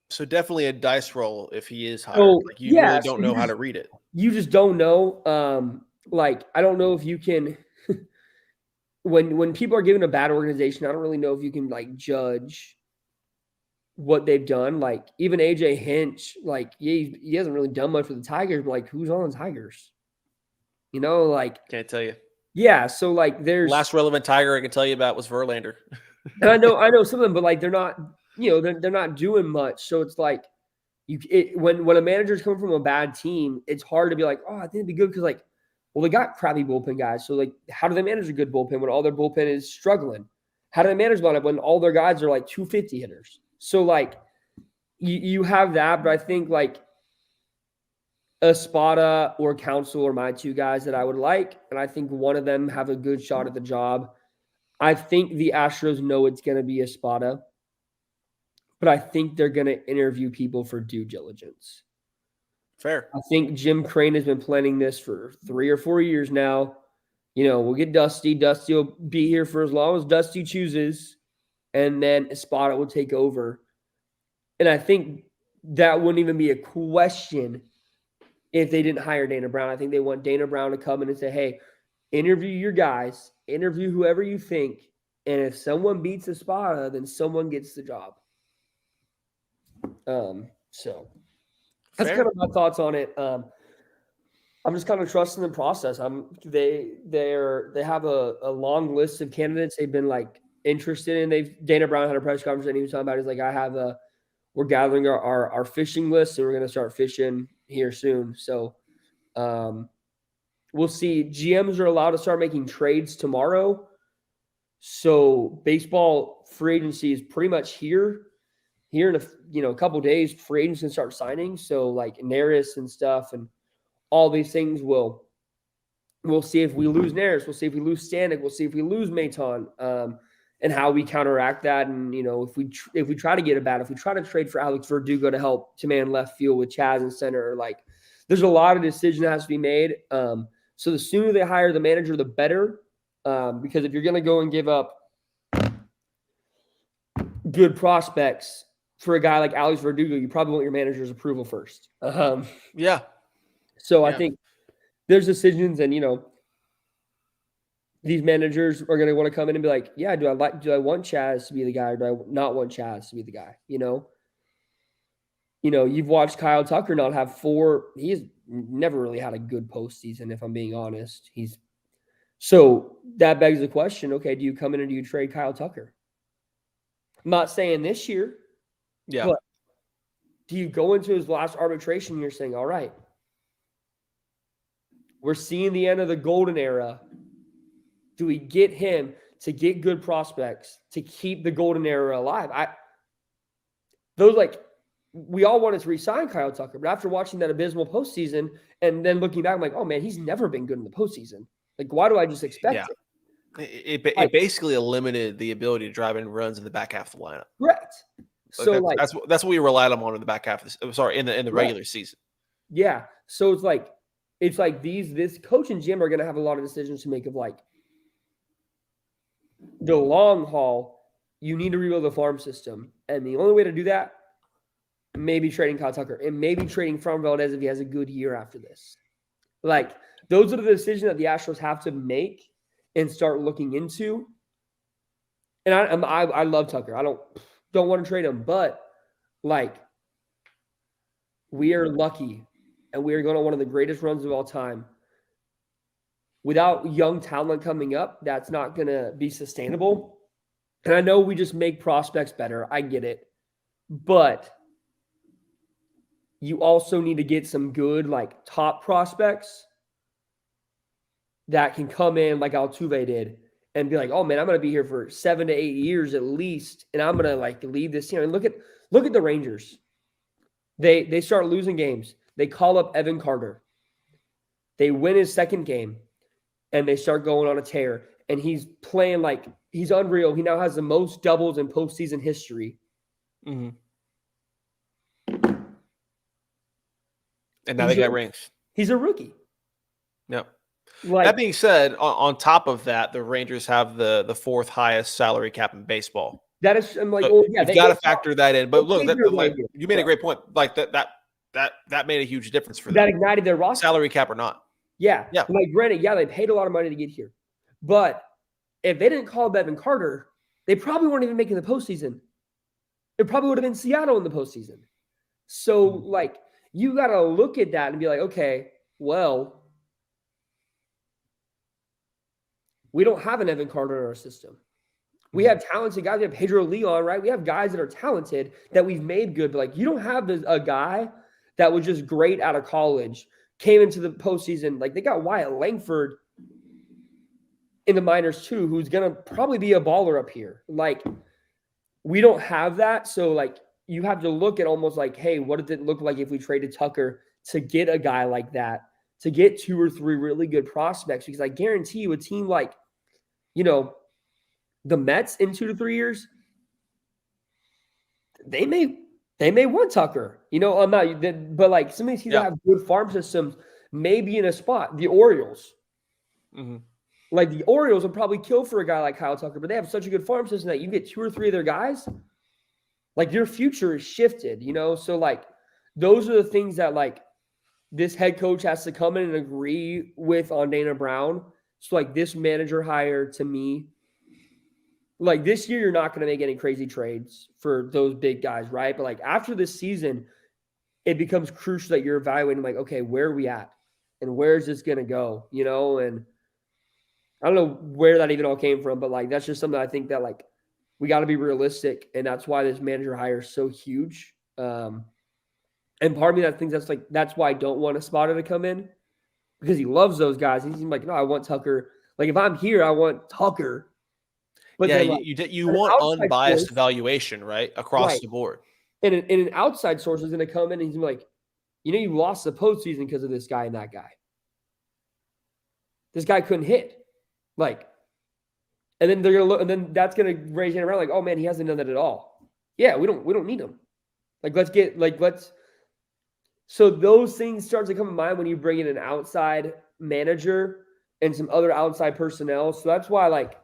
So definitely a dice roll if he is hired. Really don't know how to read it. You just don't know. I don't know if you can when people are given a bad organization, I don't really know if you can judge what they've done. Even AJ Hinch, he hasn't really done much for the Tigers, but who's on the Tigers? Can't tell you. Yeah, so there's last relevant Tiger I can tell you about was Verlander. And I know some of them, but they're not, they're not doing much. So it's when a manager's coming from a bad team, it's hard to be oh, I think it'd be good because they got crappy bullpen guys. So how do they manage a good bullpen when all their bullpen is struggling? How do they manage that when all their guys are 250 hitters? So you have that, but I think Espada or Counsell are my 2 guys that I would like, and I think one of them have a good shot at the job. I think the Astros know it's going to be Espada, but I think they're going to interview people for due diligence. Fair. I think Jim Crane has been planning this for 3 or 4 years now. We'll get Dusty. Dusty will be here for as long as Dusty chooses, and then Espada will take over. And I think that wouldn't even be a question if they didn't hire Dana Brown. I think they want Dana Brown to come in and say, hey, interview your guys, interview whoever you think, and if someone beats Espada, then someone gets the job. So that's kind of my thoughts on it. I'm just kind of trusting the process. They have a long list of candidates they've been interested in. Dana Brown had a press conference and he was talking about I have we're gathering our fishing list, and we're going to start fishing here soon. So we'll see. GMs are allowed to start making trades tomorrow. So baseball free agency is pretty much here. Here in a couple days, free agents can start signing. So like Neris and stuff, and all these things we'll see if we lose Neris, we'll see if we lose Stanek, we'll see if we lose Maton, and how we counteract that. And if we try to get a bat, if we try to trade for Alex Verdugo to help to man left field with Chaz in center, like there's a lot of decision that has to be made. So the sooner they hire the manager, the better. Because if you're going to go and give up good prospects for a guy like Alex Verdugo, you probably want your manager's approval first. Yeah. So I think there's decisions, and these managers are going to want to come in and be like, yeah, do I want Chaz to be the guy, or do I not want Chaz to be the guy? You've watched Kyle Tucker not have he's never really had a good postseason, if I'm being honest. So that begs the question, okay, do you come in and do you trade Kyle Tucker? I'm not saying this year, but do you go into his last arbitration and you're saying, all right, we're seeing the end of the golden era. Do we get him to get good prospects to keep the golden era alive? We all wanted to re-sign Kyle Tucker, but after watching that abysmal postseason and then looking back, I'm like, oh man, he's never been good in the postseason. Like, why do I just expect it? It basically eliminated the ability to drive in runs in the back half of the lineup. Correct. So that's what we relied on in the back half of in the regular season. Yeah. So it's like this coach and GM are going to have a lot of decisions to make of like the long haul. You need to rebuild the farm system, and the only way to do that, maybe trading Kyle Tucker and maybe trading Fran Valdez if he has a good year after this. Like, those are the decisions that the Astros have to make and start looking into. And I love Tucker. I don't want to trade him, but like, we are lucky, and we are going on one of the greatest runs of all time. Without young talent coming up, that's not going to be sustainable. And I know we just make prospects better. I get it. But you also need to get some good, like, top prospects that can come in like Altuve did and be like, oh man, I'm going to be here for 7 to 8 years at least, and I'm going to like lead this team. And look at the Rangers. They start losing games. They call up Evan Carter. They win his second game, and they start going on a tear. And he's playing like he's unreal. He now has the most doubles in postseason history. Mm-hmm. And now they got rings. He's a rookie. Yep. That being said, on top of that, the Rangers have the fourth highest salary cap in baseball. That is, I'm like, so you've got to factor that in. But look, you made a great point. Like that made a huge difference for them. That ignited their roster, salary cap or not. Yeah. Like, granted, they paid a lot of money to get here, but if they didn't call Evan Carter, they probably weren't even making the postseason. It probably would have been Seattle in the postseason. So, like, you got to look at that and be like, okay, well, we don't have an Evan Carter in our system. We have talented guys. We have Pedro Leon, right? We have guys that are talented that we've made good. But, like, you don't have a guy that was just great out of college, came into the postseason. Like, they got Wyatt Langford in the minors too, who's going to probably be a baller up here. Like, we don't have that. So, like, you have to look at almost like, hey, what does it look like if we traded Tucker to get a guy like that, to get 2 or 3 really good prospects? Because I guarantee you a team like, the Mets in 2 to 3 years, they may want Tucker. I'm not, but like some of these teams that have good farm systems may be in a spot. The Orioles, like the Orioles would probably kill for a guy like Kyle Tucker, but they have such a good farm system that you get 2 or 3 of their guys, like your future is shifted. So like those are the things that like this head coach has to come in and agree with on Dana Brown. So like this manager hire, to me, like this year, you're not going to make any crazy trades for those big guys, right? But like after this season, it becomes crucial that you're evaluating like, okay, where are we at? And where is this going to go? And I don't know where that even all came from, but like that's just something I think that like we got to be realistic. And that's why this manager hire is so huge. And part of me that thinks that's why I don't want a spotter to come in, because he loves those guys. He's like, no, I want Tucker. Like if I'm here, I want Tucker. But Yeah, then like you an want outside unbiased source, evaluation, right, across right? the board. And an outside source is going to come in and he's gonna be like, you lost the postseason because of this guy and that guy. This guy couldn't hit, like, and then they're gonna look, and then that's gonna raise it around like, oh man, he hasn't done that at all. Yeah, we don't need him. Like let's. So those things start to come to mind when you bring in an outside manager and some other outside personnel. So that's why, like,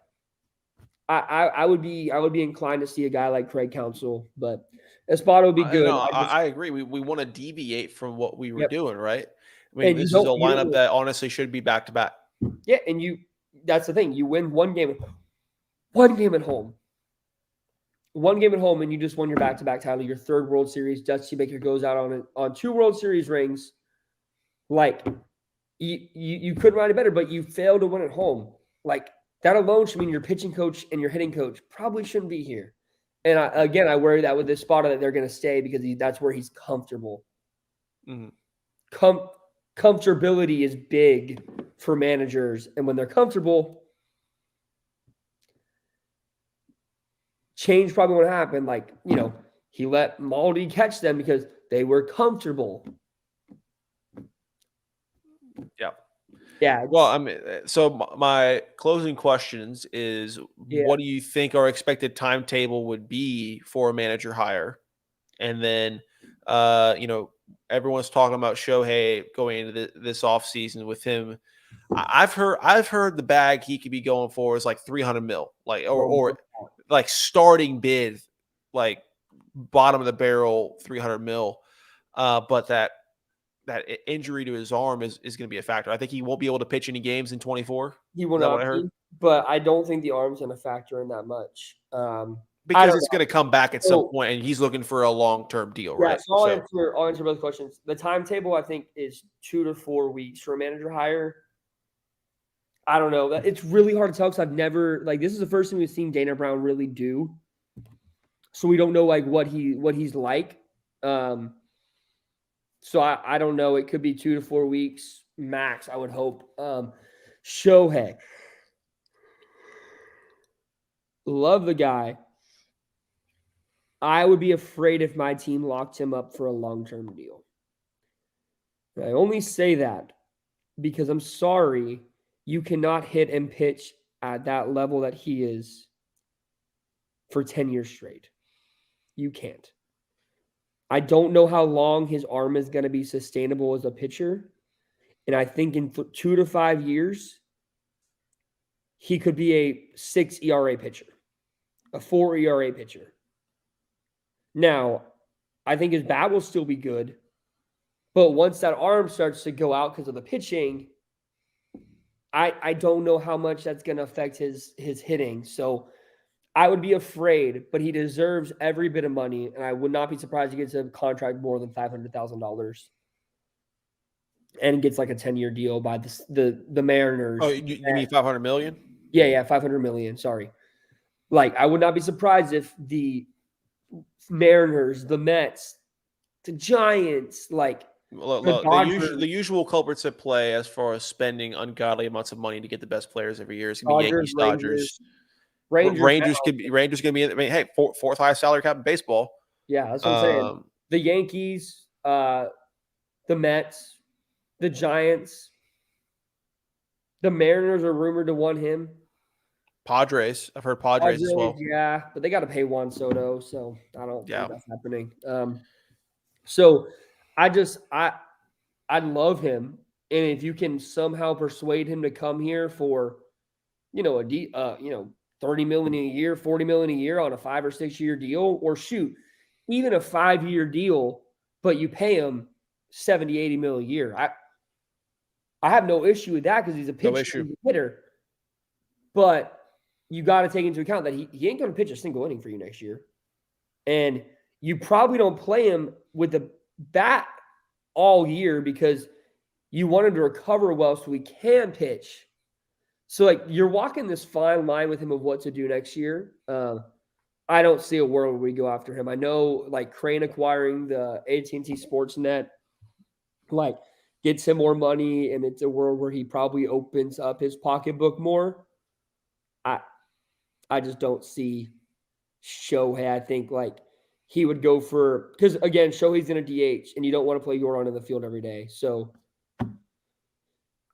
I would be inclined to see a guy like Craig Counsell, but Espada would be good. No, I agree. We want to deviate from what we were Yep. doing, right? I mean, And this is a lineup that honestly should be back to back. Yeah, and that's the thing. You win one game at home. One game at home, and you just won your back-to-back title, your third World Series. Dusty Baker goes out on 2 World Series rings. Like, you couldn't write it better, but you failed to win at home. Like, that alone should mean your pitching coach and your hitting coach probably shouldn't be here. And I worry that with this spotter that they're going to stay because that's where he's comfortable. Mm-hmm. Comfortability is big for managers, and when they're comfortable, change probably won't happen. Like, he let Maldi catch them because they were comfortable. Yeah. Yeah. Well, I mean, so my closing questions is, what do you think our expected timetable would be for a manager hire? And then, everyone's talking about Shohei going into this offseason with him. I've heard the bag he could be going for is like $300 million, like or like starting bid, like bottom of the barrel $300 million. But that injury to his arm is going to be a factor. I think he won't be able to pitch any games in 24. He will not be, but I don't think the arm's going to factor in that much. Because it's going to come back at some point, and he's looking for a long-term deal, right? So I'll answer both questions. The timetable, I think, is 2 to 4 weeks for a manager hire. I don't know. It's really hard to tell because I've never, this is the first thing we've seen Dana Brown really do. So we don't know, what he's like. So I don't know. It could be 2 to 4 weeks max, I would hope. Shohei. Love the guy. I would be afraid if my team locked him up for a long-term deal. I only say that because I'm sorry, you cannot hit and pitch at that level that he is for 10 years straight. You can't. I don't know how long his arm is going to be sustainable as a pitcher. And I think in 2 to 5 years, he could be a 6 ERA pitcher, a 4 ERA pitcher. Now, I think his bat will still be good, but once that arm starts to go out because of the pitching, I don't know how much that's going to affect his hitting. So I would be afraid, but he deserves every bit of money, and I would not be surprised he gets a contract more than $500,000 and gets like a 10-year deal by the Mariners. Oh, you mean $500 million? Yeah, $500 million. Sorry. I would not be surprised if the Mariners, the Mets, the Giants, the usual culprits at play as far as spending ungodly amounts of money to get the best players every year is going to be Yankees, Dodgers. Rangers could be. Rangers going to be. I mean, hey, fourth highest salary cap in baseball. Yeah, that's what I'm saying. The Yankees, the Mets, the Giants, the Mariners are rumored to want him. Padres. I've heard Padres as well. Yeah, but they got to pay Juan Soto, so I don't think that's happening. So I love him, and if you can somehow persuade him to come here for, $30 million a year, $40 million a year on a 5 or 6 year deal, or shoot, even a 5-year deal, but you pay him $70-80 million a year. I have no issue with that because he's a pitcher, he's a hitter, but you got to take into account that he ain't going to pitch a single inning for you next year. And you probably don't play him with the bat all year because you want him to recover well so he can pitch. So, you're walking this fine line with him of what to do next year. I don't see a world where we go after him. I know like Crane acquiring the AT&T Sportsnet like gets him more money, and it's a world where he probably opens up his pocketbook more. I I just don't see Shohei. I think like he would go for, because again, Shohei's in a DH, and you don't want to play Yoron in the field every day. So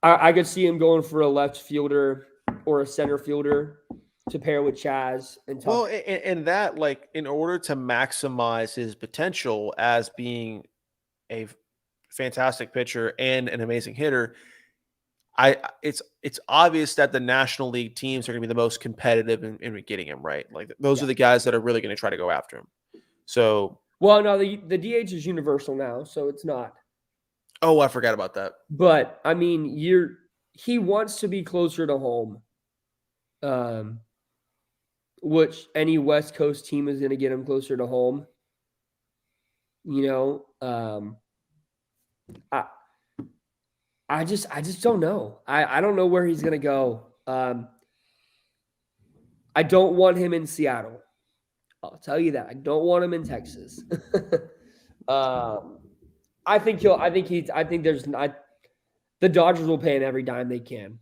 I could see him going for a left fielder or a center fielder to pair with Chaz and Tucker. Well, and that, like, in order to maximize his potential as being a fantastic pitcher and an amazing hitter, it's obvious that the National League teams are going to be the most competitive in getting him, right. Like those are the guys that are really going to try to go after him. So, well, no, the DH is universal now, so it's not. Oh, I forgot about that. But I mean, he wants to be closer to home, which any West Coast team is going to get him closer to home. You know, I just don't know. I don't know where he's going to go. I don't want him in Seattle. I'll tell you that. I don't want him in Texas. I think the Dodgers will pay him every dime they can.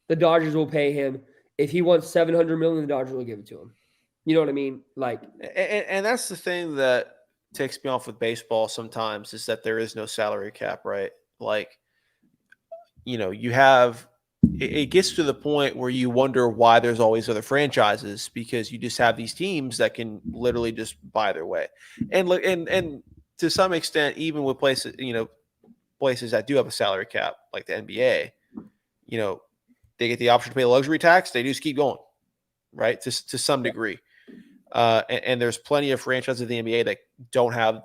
The Dodgers will pay him. If he wants $700 million, the Dodgers will give it to him. You know what I mean? Like, and that's the thing that takes me off with baseball sometimes, is that there is no salary cap, right? Like, you have, it gets to the point where you wonder why there's always other franchises, because you just have these teams that can literally just buy their way. And to some extent, even with places that do have a salary cap, like the NBA, they get the option to pay a luxury tax. They just keep going, right? To some degree. And there's plenty of franchises in the NBA that don't have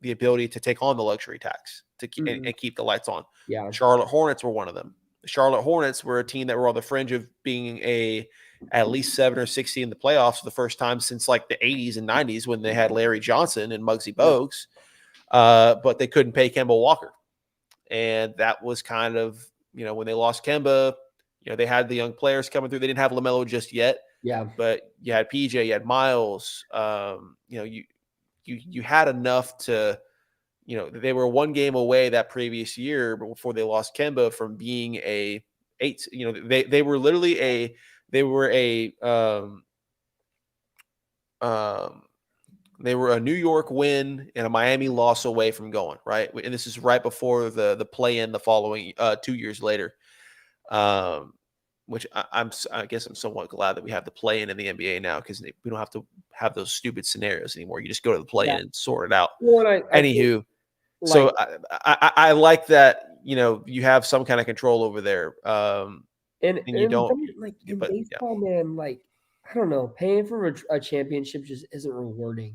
the ability to take on the luxury tax to keep, and keep the lights on. Yeah. Charlotte Hornets were one of them. The Charlotte Hornets were a team that were on the fringe of being at least 7 or 60 in the playoffs for the first time since like the 80s and 90s, when they had Larry Johnson and Muggsy Bogues, but they couldn't pay Kemba Walker. And that was kind of, when they lost Kemba, they had the young players coming through. They didn't have LaMelo just yet. Yeah. But you had PJ, you had Miles, you had enough to, they were one game away that previous year before they lost Kemba from being a 8. They were literally they were a New York win and a Miami loss away from going, right. And this is right before the play-in the following 2 years later. Which I guess I'm somewhat glad that we have the play-in in the NBA now, because we don't have to have those stupid scenarios anymore. You just go to the play-in and sort it out. Well, Anywho, so I like that, you have some kind of control over there. And you don't like in baseball, man. Like, I don't know, paying for a championship just isn't rewarding.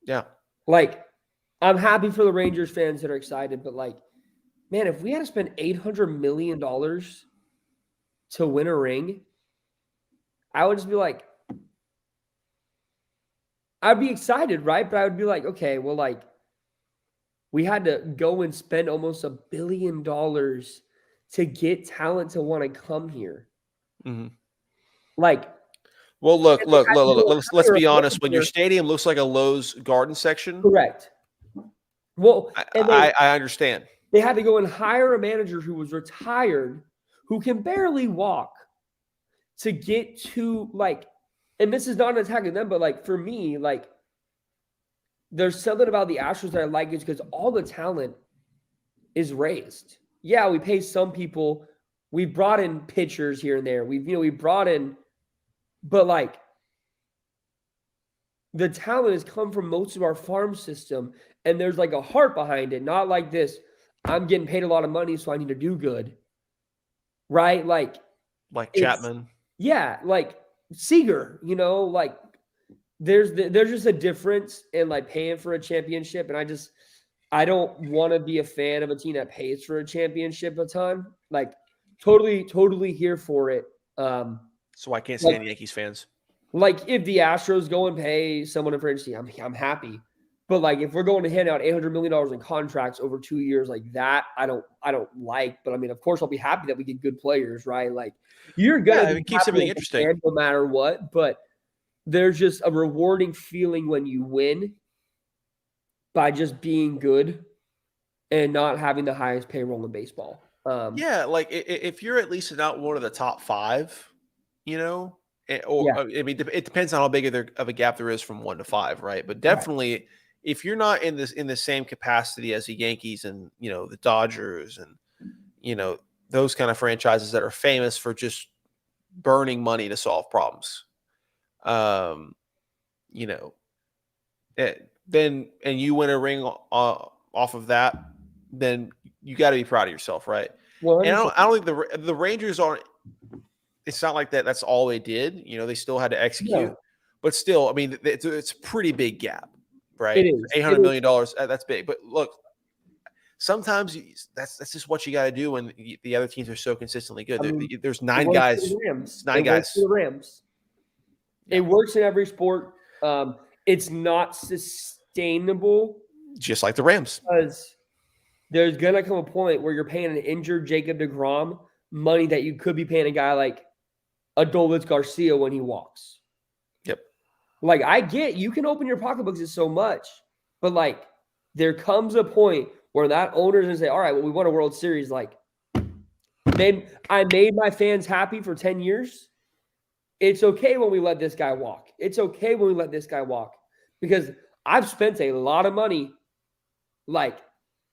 Yeah. Like, I'm happy for the Rangers fans that are excited, but like, man, if we had to spend $800 million to win a ring, I would just be like, I'd be excited, right? But I would be like, okay, well, like, we had to go and spend almost $1 billion to get talent to want to come here. Mm-hmm. Like, well, look, let's be honest. When your stadium looks like a Lowe's garden section, correct. Well, I understand. They had to go and hire a manager who was retired, who can barely walk, to get to, like, and this is not an attack on them, but like, for me, like, there's something about the Astros that I like, is because all the talent is raised. Yeah, we pay some people. We brought in pitchers here and there. We brought in, but like, the talent has come from most of our farm system, and there's like a heart behind it, not like this, I'm getting paid a lot of money, so I need to do good. Right? Like Chapman. Yeah, like Seager, like there's just a difference in like paying for a championship. And I don't want to be a fan of a team that pays for a championship a ton. Like, totally here for it. So I can't stand Yankees fans. Like, if the Astros go and pay someone in free agency, I'm happy. But like, if we're going to hand out $800 million in contracts over 2 years like that, I don't like. But I mean, of course, I'll be happy that we get good players, right? Like, you're gonna it keeps everything interesting, no matter what. But there's just a rewarding feeling when you win by just being good and not having the highest payroll in baseball. Yeah, like if you're at least not one of the top 5, or Yeah, I mean, it depends on how big of a gap there is from 1 to 5, right? But right. definitely, if you're not in the same capacity as the Yankees and the Dodgers and those kind of franchises that are famous for just burning money to solve problems, um, you know, then and you win a ring off of that, then you got to be proud of yourself, right? And I 100%. don't, I don't think the Rangers aren't. It's not like that. That's all they did. They still had to execute, No, but still, I mean, it's a pretty big gap, it right? is. Eight It hundred is. million dollars. That's big. But look, sometimes that's just what you got to do when the other teams are so consistently good. I mean, There's it 9 works for guys. the It's Rams. 9 It works for guys. the Rams. Yeah, It works in every sport. It's not sustainable just like the Rams. because there's gonna come a point where you're paying an injured Jacob DeGrom money that you could be paying a guy like Adolis Garcia when he walks. Yep. Like I get you can open your pocketbooks at so much, but like there comes a point where that owner's gonna say, "All right, well, we won a World Series. Like, I made my fans happy for 10 years. It's okay when we let this guy walk. It's okay when we let this guy walk because I've spent a lot of money. Like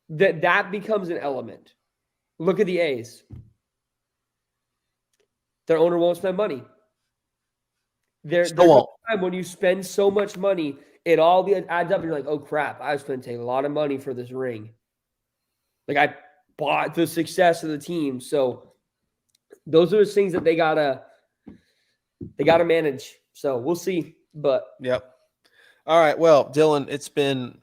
that becomes an element. Look at the A's. Their owner won't spend money. There Still comes won't. a time when you spend so much money, it all adds up. And you're like, oh crap, I spent a lot of money for this ring. Like I bought the success of the team. So those are the things that they gotta manage. So we'll see. But Yep. All right. Well, Dylan, it's been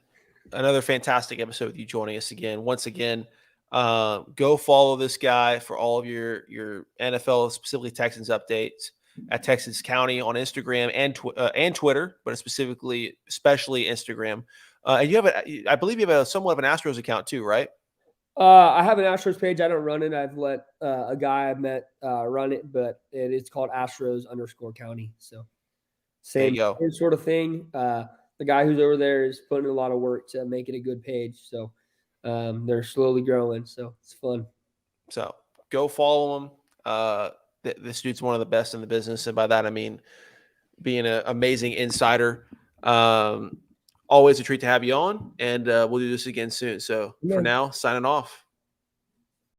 another fantastic episode with you joining us again. Once again, go follow this guy for all of your NFL, specifically Texans updates at Texas County on Instagram and Twitter, but especially Instagram. And I believe you have somewhat of an Astros account too, right? I have an Astros page. I don't run it. I've let a guy I've met run it, but it's called Astros_County. So There you same go. sort of thing. The guy who's over there is putting a lot of work to make it a good page. So they're slowly growing. So it's fun. So go follow him. This dude's one of the best in the business, and by that I mean being an amazing insider. Always a treat to have you on, and we'll do this again soon. So for Yeah. now, signing off.